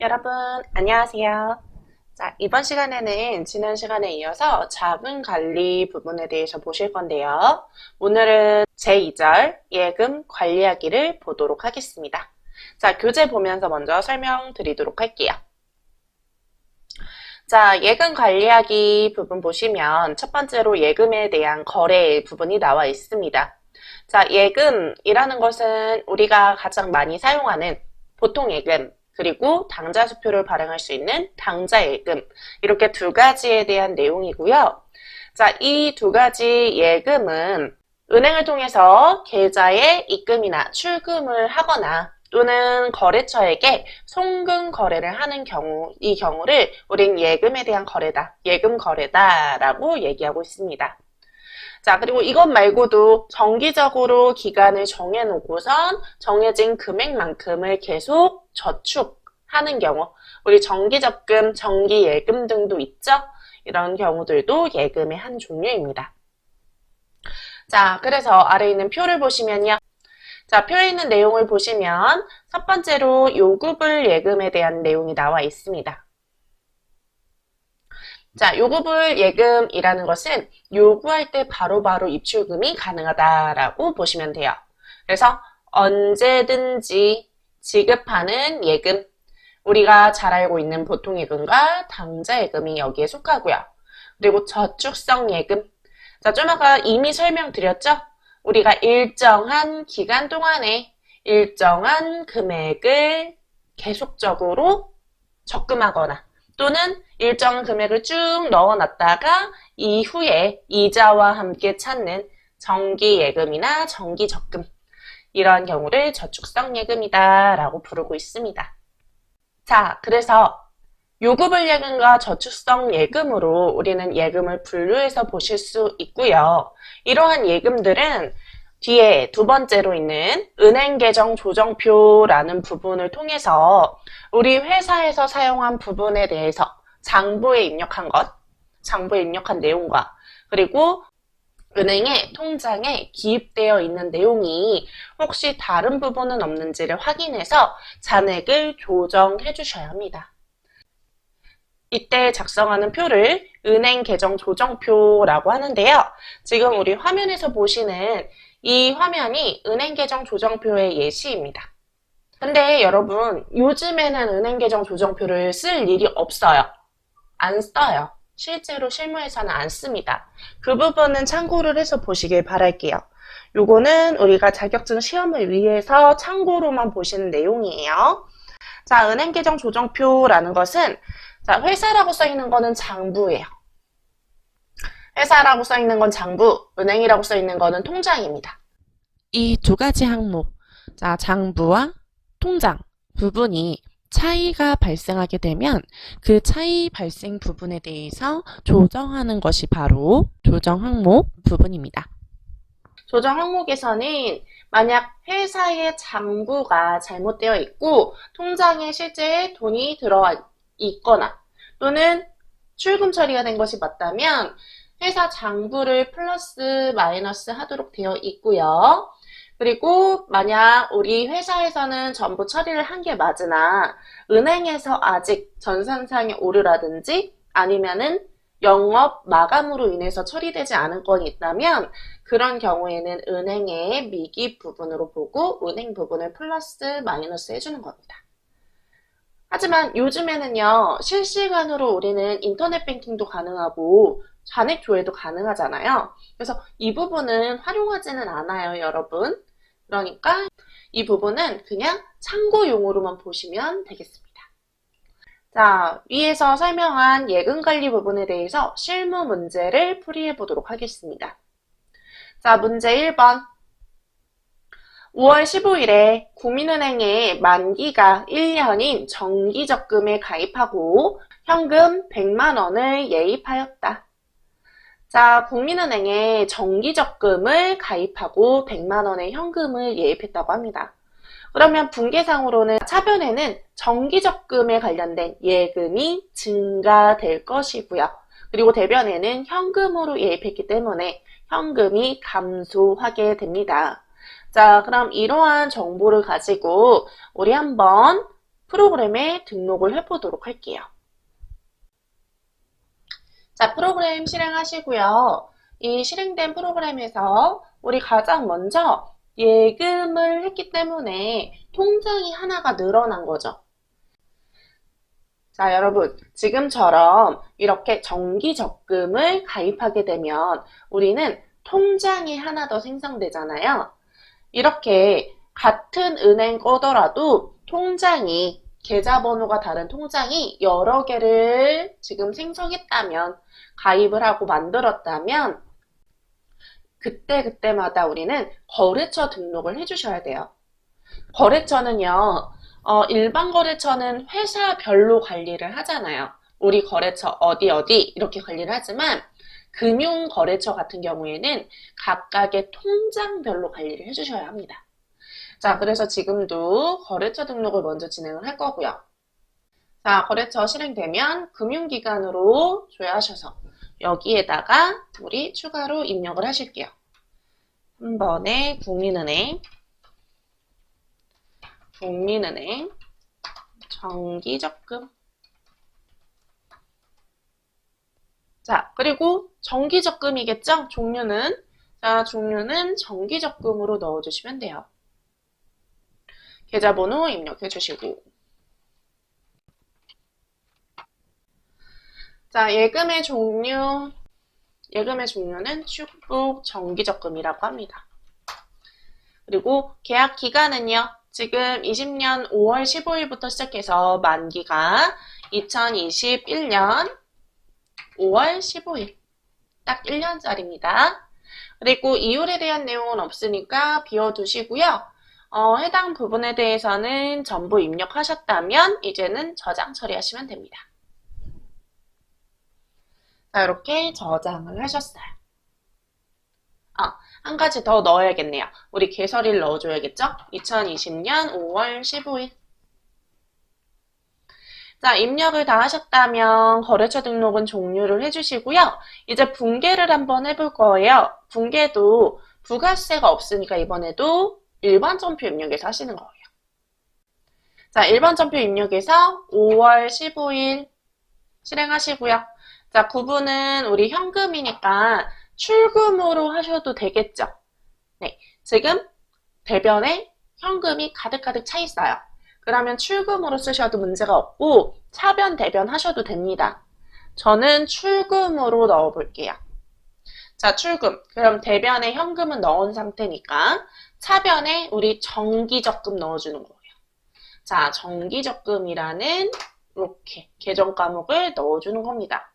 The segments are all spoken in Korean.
여러분, 안녕하세요. 자, 이번 시간에는 지난 시간에 이어서 자금 관리 부분에 대해서 보실 건데요. 오늘은 제2절 예금 관리하기를 보도록 하겠습니다. 자, 교재 보면서 먼저 설명드리도록 할게요. 자, 예금 관리하기 부분 보시면 첫 번째로 예금에 대한 거래 부분이 나와 있습니다. 자, 예금이라는 것은 우리가 가장 많이 사용하는 보통 예금, 그리고 당좌수표를 발행할 수 있는 당좌예금, 이렇게 두 가지에 대한 내용이고요. 자, 이 두 가지 예금은 은행을 통해서 계좌에 입금이나 출금을 하거나 또는 거래처에게 송금 거래를 하는 경우, 이 경우를 우린 예금에 대한 거래다, 예금 거래다라고 얘기하고 있습니다. 자, 그리고 이것 말고도 정기적으로 기간을 정해놓고선 정해진 금액만큼을 계속 저축하는 경우, 우리 정기적금, 정기예금 등도 있죠? 이런 경우들도 예금의 한 종류입니다. 자, 그래서 아래에 있는 표를 보시면요. 자, 표에 있는 내용을 보시면 첫 번째로 요구불 예금에 대한 내용이 나와 있습니다. 자, 요구불 예금이라는 것은 요구할 때 바로바로 입출금이 가능하다라고 보시면 돼요. 그래서 언제든지 지급하는 예금, 우리가 잘 알고 있는 보통 예금과 당좌 예금이 여기에 속하고요. 그리고 저축성 예금. 자, 좀 아까 이미 설명드렸죠? 우리가 일정한 기간 동안에 일정한 금액을 계속적으로 적금하거나 또는 일정 금액을 쭉 넣어놨다가 이후에 이자와 함께 찾는 정기예금이나 정기적금, 이러한 경우를 저축성 예금이다 라고 부르고 있습니다. 자, 그래서 요구불 예금과 저축성 예금으로 우리는 예금을 분류해서 보실 수 있고요. 이러한 예금들은 뒤에 두 번째로 있는 은행계정 조정표라는 부분을 통해서 우리 회사에서 사용한 부분에 대해서 장부에 입력한 것, 장부에 입력한 내용과 그리고 은행의 통장에 기입되어 있는 내용이 혹시 다른 부분은 없는지를 확인해서 잔액을 조정해 주셔야 합니다. 이때 작성하는 표를 은행 계정 조정표라고 하는데요. 지금 우리 화면에서 보시는 이 화면이 은행 계정 조정표의 예시입니다. 근데 여러분, 요즘에는 은행 계정 조정표를 쓸 일이 없어요. 안 써요. 실제로 실무에서는 안 씁니다. 그 부분은 참고를 해서 보시길 바랄게요. 요거는 우리가 자격증 시험을 위해서 참고로만 보시는 내용이에요. 자, 은행 계정 조정표라는 것은 자, 회사라고 써있는 거는 장부예요. 회사라고 써있는 건 장부, 은행이라고 써있는 거는 통장입니다. 이 두 가지 항목, 자, 장부와 통장 부분이 차이가 발생하게 되면 그 차이 발생 부분에 대해서 조정하는 것이 바로 조정 항목 부분입니다. 조정 항목에서는 만약 회사의 장부가 잘못되어 있고 통장에 실제 돈이 들어와 있거나 또는 출금 처리가 된 것이 맞다면 회사 장부를 플러스 마이너스 하도록 되어 있고요. 그리고 만약 우리 회사에서는 전부 처리를 한 게 맞으나 은행에서 아직 전산상의 오류라든지 아니면은 영업 마감으로 인해서 처리되지 않은 건이 있다면 그런 경우에는 은행의 미기 부분으로 보고 은행 부분을 플러스 마이너스 해주는 겁니다. 하지만 요즘에는요, 실시간으로 우리는 인터넷 뱅킹도 가능하고 잔액 조회도 가능하잖아요. 그래서 이 부분은 활용하지는 않아요, 여러분. 그러니까 이 부분은 그냥 참고용으로만 보시면 되겠습니다. 자, 위에서 설명한 예금관리 부분에 대해서 실무 문제를 풀이해 보도록 하겠습니다. 자, 문제 1번. 5월 15일에 국민은행에 만기가 1년인 정기적금에 가입하고 현금 100만 원을 예입하였다. 자, 국민은행에 정기적금을 가입하고 100만 원의 현금을 예입했다고 합니다. 그러면 분계상으로는 차변에는 정기적금에 관련된 예금이 증가될 것이고요. 그리고 대변에는 현금으로 예입했기 때문에 현금이 감소하게 됩니다. 자, 그럼 이러한 정보를 가지고 우리 한번 프로그램에 등록을 해보도록 할게요. 자, 프로그램 실행하시고요. 이 실행된 프로그램에서 우리 가장 먼저 예금을 했기 때문에 통장이 하나가 늘어난 거죠. 자, 여러분, 지금처럼 이렇게 정기 적금을 가입하게 되면 우리는 통장이 하나 더 생성되잖아요. 이렇게 같은 은행 거더라도 통장이, 계좌번호가 다른 통장이 여러 개를 지금 생성했다면, 가입을 하고 만들었다면, 그때마다 우리는 거래처 등록을 해주셔야 돼요. 거래처는요, 일반 거래처는 회사별로 관리를 하잖아요. 우리 거래처 어디 이렇게 관리를 하지만 금융 거래처 같은 경우에는 각각의 통장별로 관리를 해주셔야 합니다. 자, 그래서 지금도 거래처 등록을 먼저 진행을 할 거고요. 자, 거래처 실행되면 금융기관으로 조회하셔서 여기에다가 우리 추가로 입력을 하실게요. 한 번에 국민은행, 정기적금. 자, 그리고 정기적금이겠죠? 종류는. 자, 종류는 정기적금으로 넣어주시면 돼요. 계좌번호 입력해 주시고. 자, 예금의 종류는 축복 정기적금이라고 합니다. 그리고 계약 기간은요. 지금 20년 5월 15일부터 시작해서 만기가 2021년 5월 15일. 딱 1년짜리입니다. 그리고 이율에 대한 내용은 없으니까 비워두시고요. 해당 부분에 대해서는 전부 입력하셨다면 이제는 저장 처리하시면 됩니다. 자, 이렇게 저장을 하셨어요. 한 가지 더 넣어야겠네요. 우리 개설일 넣어줘야겠죠? 2020년 5월 15일. 자, 입력을 다 하셨다면 거래처 등록은 종료를 해주시고요. 이제 분개를 한번 해볼 거예요. 분개도 부가세가 없으니까 이번에도 일반 전표 입력해서 하시는 거예요. 자, 일반 전표 입력해서 5월 15일 실행하시고요. 자, 구분은 우리 현금이니까 출금으로 하셔도 되겠죠? 네, 지금 대변에 현금이 가득가득 차 있어요. 그러면 출금으로 쓰셔도 문제가 없고 차변, 대변 하셔도 됩니다. 저는 출금으로 넣어볼게요. 자, 출금. 그럼 대변에 현금은 넣은 상태니까 차변에 우리 정기적금 넣어주는 거예요. 자, 정기적금이라는 이렇게 계정 과목을 넣어주는 겁니다.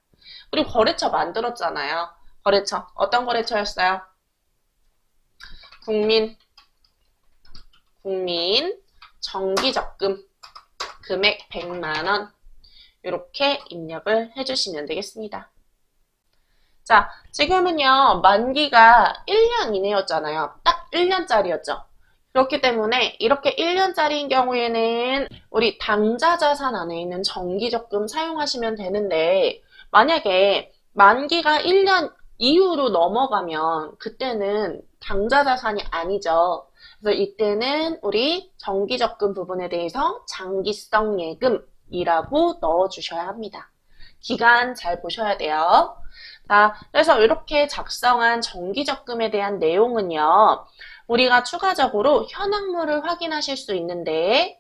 그리고 거래처 만들었잖아요. 거래처. 어떤 거래처였어요? 국민 정기적금 금액 100만원 이렇게 입력을 해주시면 되겠습니다. 자, 지금은요 만기가 1년 이내였잖아요. 딱 1년짜리였죠. 그렇기 때문에 이렇게 1년짜리인 경우에는 우리 당좌자산 안에 있는 정기적금 사용하시면 되는데 만약에 만기가 1년 이후로 넘어가면 그때는 당좌자산이 아니죠. 그래서 이때는 우리 정기적금 부분에 대해서 장기성 예금이라고 넣어주셔야 합니다. 기간 잘 보셔야 돼요. 자, 그래서 이렇게 작성한 정기적금에 대한 내용은요. 우리가 추가적으로 현황물을 확인하실 수 있는데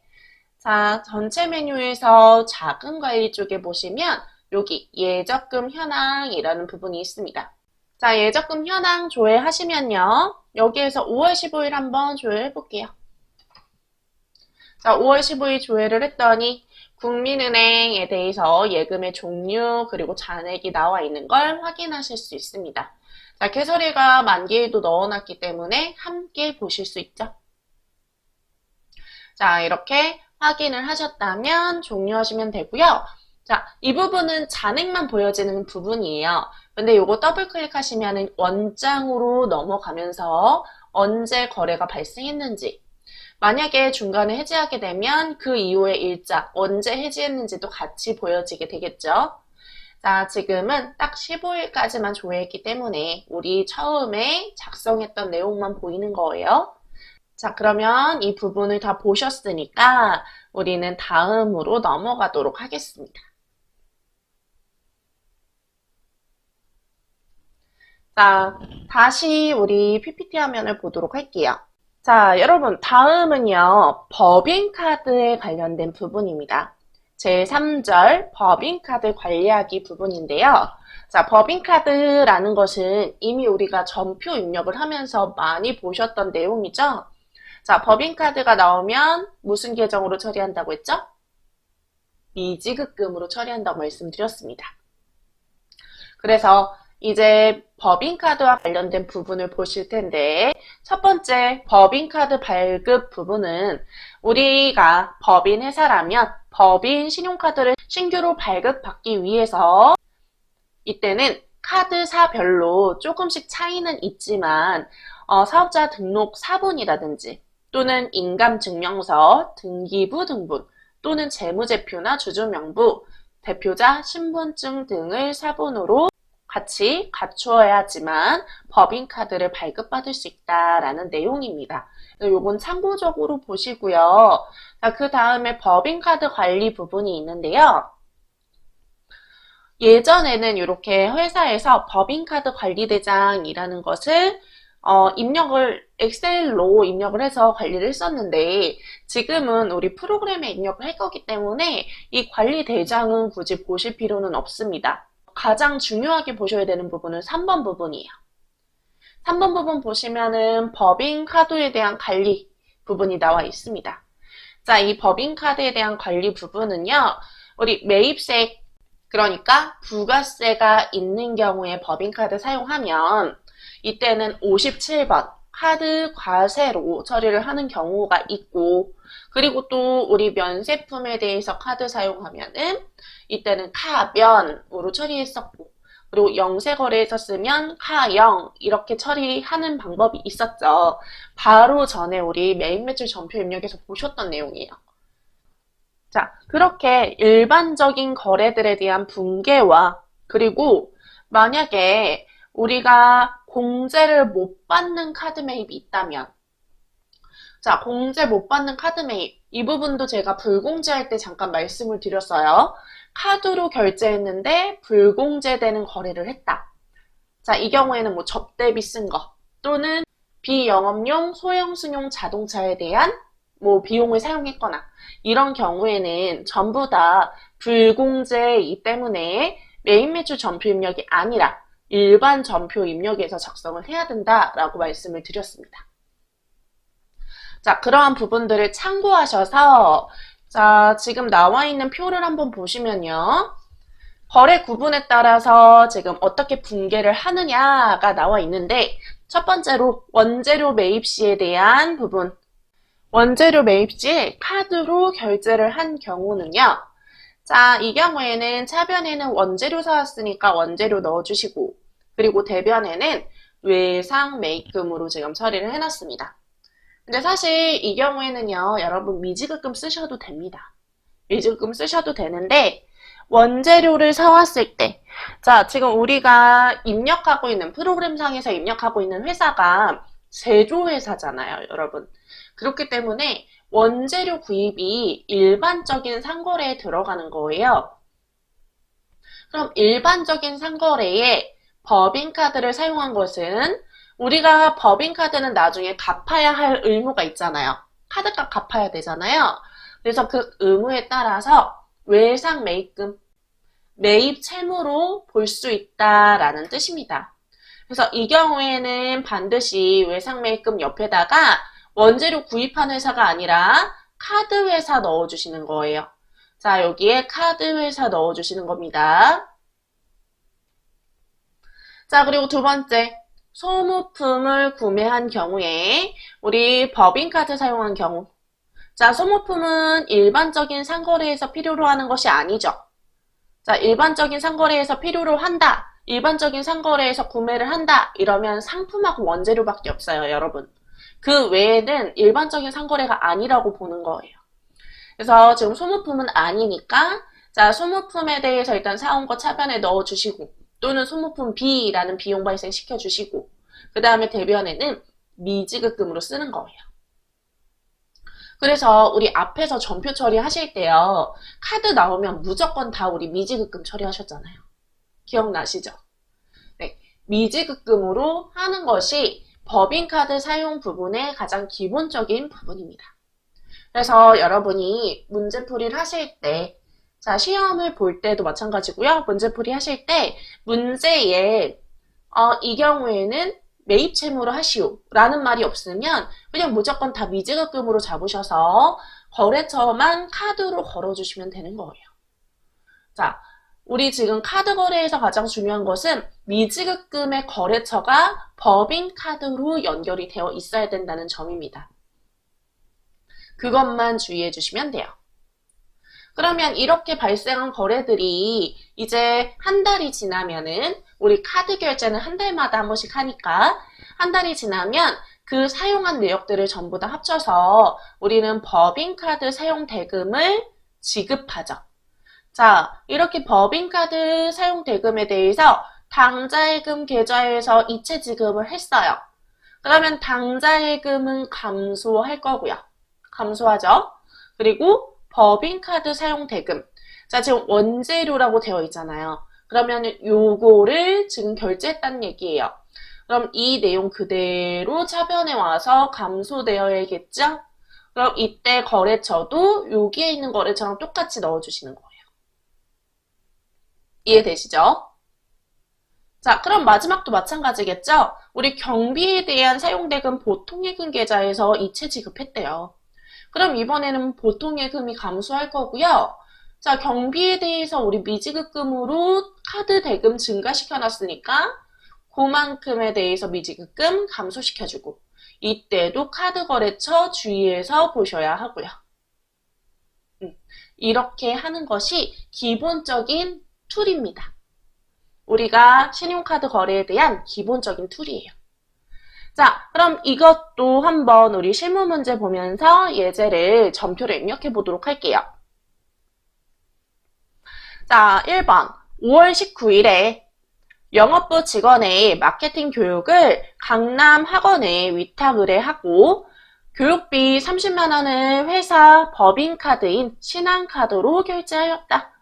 자, 전체 메뉴에서 자금관리 쪽에 보시면 여기 예적금 현황이라는 부분이 있습니다. 자, 예적금 현황 조회하시면요. 여기에서 5월 15일 한번 조회해 볼게요. 자, 5월 15일 조회를 했더니 국민은행에 대해서 예금의 종류 그리고 잔액이 나와 있는 걸 확인하실 수 있습니다. 자, 개설일과 만기일도 넣어놨기 때문에 함께 보실 수 있죠. 자, 이렇게 확인을 하셨다면 종료하시면 되고요. 자, 이 부분은 잔액만 보여지는 부분이에요. 근데 요거 더블 클릭하시면 원장으로 넘어가면서 언제 거래가 발생했는지 만약에 중간에 해지하게 되면 그 이후의 일자 언제 해지했는지도 같이 보여지게 되겠죠. 자, 지금은 딱 15일까지만 조회했기 때문에 우리 처음에 작성했던 내용만 보이는 거예요. 자, 그러면 이 부분을 다 보셨으니까 우리는 다음으로 넘어가도록 하겠습니다. 자, 다시 우리 PPT 화면을 보도록 할게요. 자, 여러분, 다음은요, 법인카드에 관련된 부분입니다. 제3절 법인카드 관리하기 부분인데요. 자, 법인카드라는 것은 이미 우리가 전표 입력을 하면서 많이 보셨던 내용이죠. 자, 법인카드가 나오면 무슨 계정으로 처리한다고 했죠? 미지급금으로 처리한다고 말씀드렸습니다. 그래서 이제 법인카드와 관련된 부분을 보실 텐데, 첫 번째 법인카드 발급 부분은 우리가 법인 회사라면 법인 신용카드를 신규로 발급받기 위해서 이때는 카드사별로 조금씩 차이는 있지만 사업자 등록 사본이라든지 또는 인감증명서, 등기부 등본 또는 재무제표나 주주명부, 대표자 신분증 등을 사본으로 같이 갖추어야지만 법인카드를 발급받을 수 있다라는 내용입니다. 요건 참고적으로 보시고요. 그 다음에 법인카드 관리 부분이 있는데요. 예전에는 이렇게 회사에서 법인카드 관리대장이라는 것을 엑셀로 입력을 해서 관리를 했었는데 지금은 우리 프로그램에 입력을 할 거기 때문에 이 관리대장은 굳이 보실 필요는 없습니다. 가장 중요하게 보셔야 되는 부분은 3번 부분이에요. 3번 부분 보시면은 법인카드에 대한 관리 부분이 나와 있습니다. 자, 이 법인카드에 대한 관리 부분은요, 우리 매입세, 그러니까 부가세가 있는 경우에 법인카드 사용하면 이때는 57번 카드 과세로 처리를 하는 경우가 있고, 그리고 또 우리 면세품에 대해서 카드 사용하면은 이때는 카면으로 처리했었고, 그리고 영세거래에서 쓰면 카영 이렇게 처리하는 방법이 있었죠. 바로 전에 우리 매입매출 전표 입력에서 보셨던 내용이에요. 자, 그렇게 일반적인 거래들에 대한 붕괴와 그리고 만약에 우리가 공제를 못 받는 카드 매입이 있다면, 자, 공제 못 받는 카드 매입, 이 부분도 제가 불공제할 때 잠깐 말씀을 드렸어요. 카드로 결제했는데 불공제되는 거래를 했다. 자, 이 경우에는 뭐 접대비 쓴 거 또는 비영업용 소형승용 자동차에 대한 뭐 비용을 사용했거나 이런 경우에는 전부 다 불공제이기 때문에 매입매출 전표 입력이 아니라 일반 전표 입력에서 작성을 해야 된다라고 말씀을 드렸습니다. 자, 그러한 부분들을 참고하셔서 자, 지금 나와 있는 표를 한번 보시면요. 거래 구분에 따라서 지금 어떻게 붕괴를 하느냐가 나와 있는데 첫 번째로 원재료 매입 시에 대한 부분. 원재료 매입 시에 카드로 결제를 한 경우는요. 자, 이 경우에는 차변에는 원재료 사왔으니까 원재료 넣어주시고 그리고 대변에는 외상 매입금으로 지금 처리를 해놨습니다. 근데 사실 이 경우에는요, 여러분 미지급금 쓰셔도 됩니다. 미지급금 쓰셔도 되는데 원재료를 사왔을 때, 자, 지금 우리가 입력하고 있는 프로그램상에서 입력하고 있는 회사가 제조회사잖아요, 여러분. 그렇기 때문에 원재료 구입이 일반적인 상거래에 들어가는 거예요. 그럼 일반적인 상거래에 법인카드를 사용한 것은 우리가 법인카드는 나중에 갚아야 할 의무가 있잖아요. 카드값 갚아야 되잖아요. 그래서 그 의무에 따라서 외상 매입금, 매입 채무로 볼 수 있다라는 뜻입니다. 그래서 이 경우에는 반드시 외상 매입금 옆에다가 원재료 구입한 회사가 아니라 카드 회사 넣어주시는 거예요. 자, 여기에 카드 회사 넣어주시는 겁니다. 자, 그리고 두 번째. 소모품을 구매한 경우에 우리 법인카드 사용한 경우 자, 소모품은 일반적인 상거래에서 필요로 하는 것이 아니죠. 자, 일반적인 상거래에서 필요로 한다. 일반적인 상거래에서 구매를 한다. 이러면 상품하고 원재료밖에 없어요, 여러분. 그 외에는 일반적인 상거래가 아니라고 보는 거예요. 그래서 지금 소모품은 아니니까 자, 소모품에 대해서 일단 사온 거 차변에 넣어주시고 또는 소모품 B라는 비용 발생 시켜주시고 그 다음에 대변에는 미지급금으로 쓰는 거예요. 그래서 우리 앞에서 전표 처리하실 때요. 카드 나오면 무조건 다 우리 미지급금 처리하셨잖아요. 기억나시죠? 네, 미지급금으로 하는 것이 법인카드 사용 부분의 가장 기본적인 부분입니다. 그래서 여러분이 문제풀이를 하실 때, 자, 시험을 볼 때도 마찬가지고요. 문제풀이 하실 때 문제에 이 경우에는 매입 채무로 하시오 라는 말이 없으면 그냥 무조건 다 미지급금으로 잡으셔서 거래처만 카드로 걸어주시면 되는 거예요. 자, 우리 지금 카드 거래에서 가장 중요한 것은 미지급금의 거래처가 법인카드로 연결이 되어 있어야 된다는 점입니다. 그것만 주의해 주시면 돼요. 그러면 이렇게 발생한 거래들이 이제 한 달이 지나면은 우리 카드 결제는 한 달마다 한 번씩 하니까 한 달이 지나면 그 사용한 내역들을 전부 다 합쳐서 우리는 법인카드 사용 대금을 지급하죠. 자, 이렇게 법인카드 사용 대금에 대해서 당좌예금 계좌에서 이체 지급을 했어요. 그러면 당좌예금은 감소할 거고요. 감소하죠. 그리고 법인카드 사용 대금. 자, 지금 원재료라고 되어 있잖아요. 그러면 요거를 지금 결제했다는 얘기예요. 그럼 이 내용 그대로 차변에 와서 감소되어야겠죠? 그럼 이때 거래처도 여기에 있는 거래처랑 똑같이 넣어주시는 거예요. 이해되시죠? 자, 그럼 마지막도 마찬가지겠죠? 우리 경비에 대한 사용대금 보통예금 계좌에서 이체 지급했대요. 그럼 이번에는 보통예금이 감소할 거고요. 자, 경비에 대해서 우리 미지급금으로 카드 대금 증가시켜놨으니까 그만큼에 대해서 미지급금 감소시켜주고 이때도 카드 거래처 주의해서 보셔야 하고요. 이렇게 하는 것이 기본적인 툴입니다. 우리가 신용카드 거래에 대한 기본적인 툴이에요. 자, 그럼 이것도 한번 우리 실무 문제 보면서 예제를 전표를 입력해 보도록 할게요. 자, 1번 5월 19일에 영업부 직원의 마케팅 교육을 강남 학원에 위탁 의뢰하고 교육비 30만 원을 회사 법인카드인 신한카드로 결제하였다.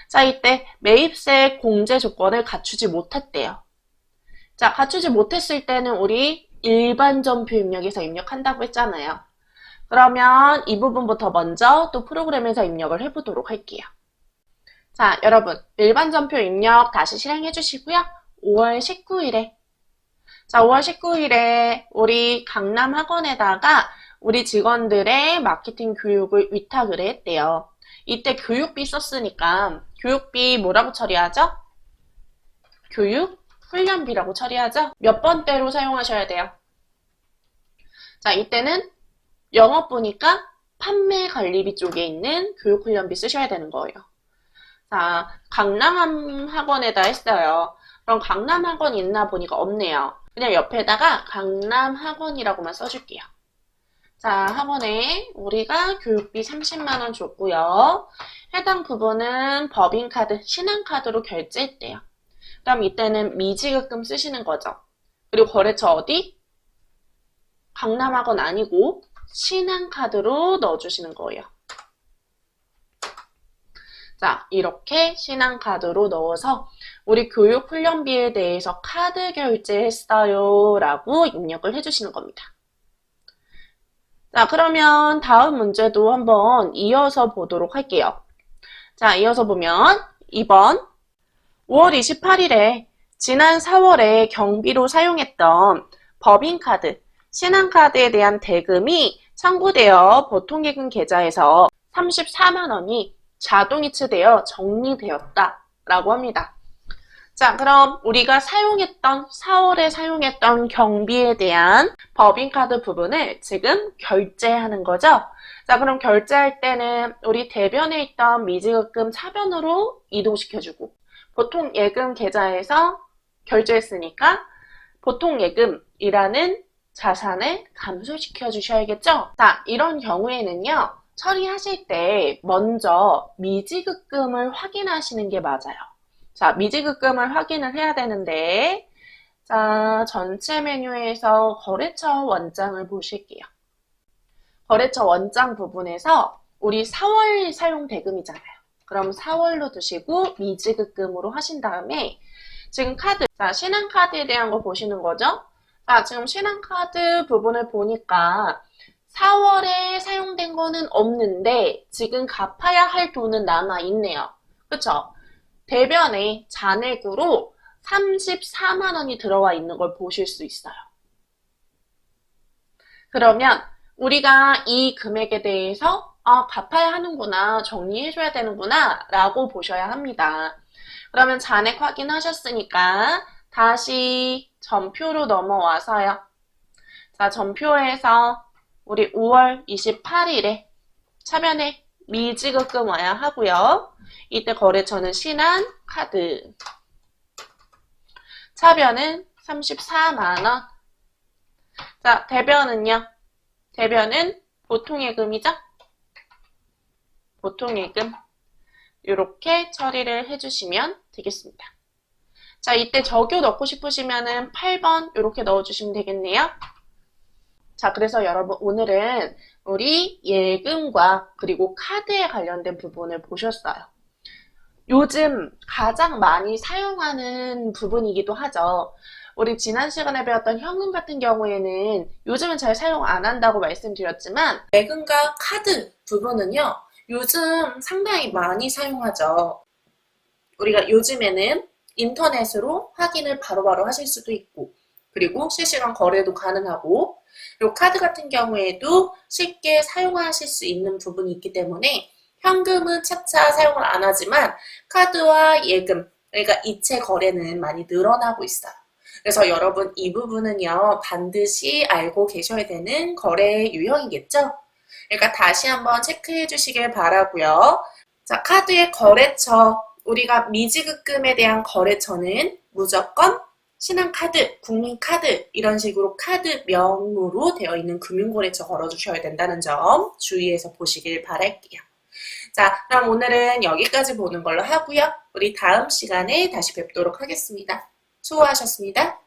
자, 이때 매입세 공제 조건을 갖추지 못했대요. 자, 갖추지 못했을 때는 우리 일반 전표 입력에서 입력한다고 했잖아요. 그러면 이 부분부터 먼저 또 프로그램에서 입력을 해보도록 할게요. 자, 여러분 일반 전표 입력 다시 실행해 주시고요. 5월 19일에 자, 5월 19일에 우리 강남 학원에다가 우리 직원들의 마케팅 교육을 위탁을 했대요. 이때 교육비 썼으니까 교육비 뭐라고 처리하죠? 교육 훈련비라고 처리하죠? 몇 번대로 사용하셔야 돼요? 자, 이때는 영업부니까 판매 관리비 쪽에 있는 교육 훈련비 쓰셔야 되는 거예요. 자, 강남 학원에다 했어요. 그럼 강남 학원 있나 보니까 없네요. 그냥 옆에다가 강남 학원이라고만 써줄게요. 자, 학원에 우리가 교육비 30만 원 줬고요. 해당 부분은 법인카드, 신한카드로 결제했대요. 그럼 이때는 미지급금 쓰시는 거죠. 그리고 거래처 어디? 강남학원 아니고 신한카드로 넣어주시는 거예요. 자, 이렇게 신한카드로 넣어서 우리 교육훈련비에 대해서 카드 결제했어요 라고 입력을 해주시는 겁니다. 자, 그러면 다음 문제도 한번 이어서 보도록 할게요. 자, 이어서 보면 2번 5월 28일에 지난 4월에 경비로 사용했던 법인카드, 신한카드에 대한 대금이 청구되어 보통예금 계좌에서 34만 원이 자동이체되어 정리되었다 라고 합니다. 자, 그럼 우리가 4월에 사용했던 경비에 대한 법인카드 부분을 지금 결제하는 거죠. 자, 그럼 결제할 때는 우리 대변에 있던 미지급금 차변으로 이동시켜주고 보통 예금 계좌에서 결제했으니까 보통 예금이라는 자산을 감소시켜 주셔야겠죠? 자, 이런 경우에는요, 처리하실 때 먼저 미지급금을 확인하시는 게 맞아요. 자, 미지급금을 확인을 해야 되는데, 자, 전체 메뉴에서 거래처 원장을 보실게요. 거래처 원장 부분에서 우리 4월 사용 대금이잖아요. 그럼 4월로 두시고 미지급금으로 하신 다음에 지금 카드, 자, 신한카드에 대한 거 보시는 거죠? 자, 지금 신한카드 부분을 보니까 4월에 사용된 거는 없는데 지금 갚아야 할 돈은 남아있네요. 그쵸? 대변에 잔액으로 34만 원이 들어와 있는 걸 보실 수 있어요. 그러면 우리가 이 금액에 대해서 갚아야 하는구나, 정리해줘야 되는구나 라고 보셔야 합니다. 그러면 잔액 확인하셨으니까 다시 전표로 넘어와서요. 자, 전표에서 우리 5월 28일에 차변에 미지급금 와야 하고요. 이때 거래처는 신한카드. 차변은 34만 원. 자, 대변은요? 대변은 보통예금이죠? 보통예금. 이렇게 처리를 해주시면 되겠습니다. 자, 이때 적요 넣고 싶으시면은 8번 이렇게 넣어주시면 되겠네요. 자, 그래서 여러분 오늘은 우리 예금과 그리고 카드에 관련된 부분을 보셨어요. 요즘 가장 많이 사용하는 부분이기도 하죠. 우리 지난 시간에 배웠던 현금 같은 경우에는 요즘은 잘 사용 안 한다고 말씀드렸지만 예금과 카드 부분은요. 요즘 상당히 많이 사용하죠. 우리가 요즘에는 인터넷으로 확인을 바로바로 하실 수도 있고 그리고 실시간 거래도 가능하고 그리고 카드 같은 경우에도 쉽게 사용하실 수 있는 부분이 있기 때문에 현금은 차차 사용을 안 하지만 카드와 예금, 그러니까 이체 거래는 많이 늘어나고 있어요. 그래서 여러분 이 부분은요 반드시 알고 계셔야 되는 거래 유형이겠죠? 그러니까 다시 한번 체크해 주시길 바라고요. 자, 카드의 거래처, 우리가 미지급금에 대한 거래처는 무조건 신한카드, 국민카드 이런 식으로 카드명으로 되어 있는 금융거래처 걸어주셔야 된다는 점 주의해서 보시길 바랄게요. 자, 그럼 오늘은 여기까지 보는 걸로 하고요. 우리 다음 시간에 다시 뵙도록 하겠습니다. 수고하셨습니다.